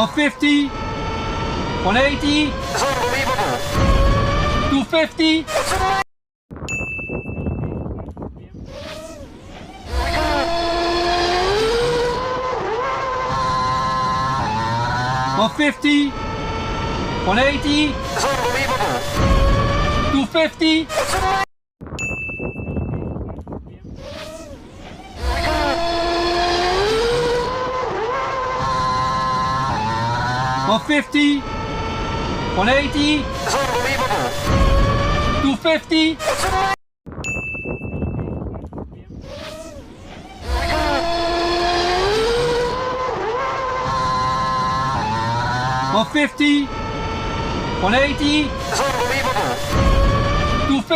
150, 180, It's unbelievable. 250, It's amazing. 150, 180, It's unbelievable. 250, It's amazing. 150, 180, It's unbelievable. 250, It's amazing. 150, 180, It's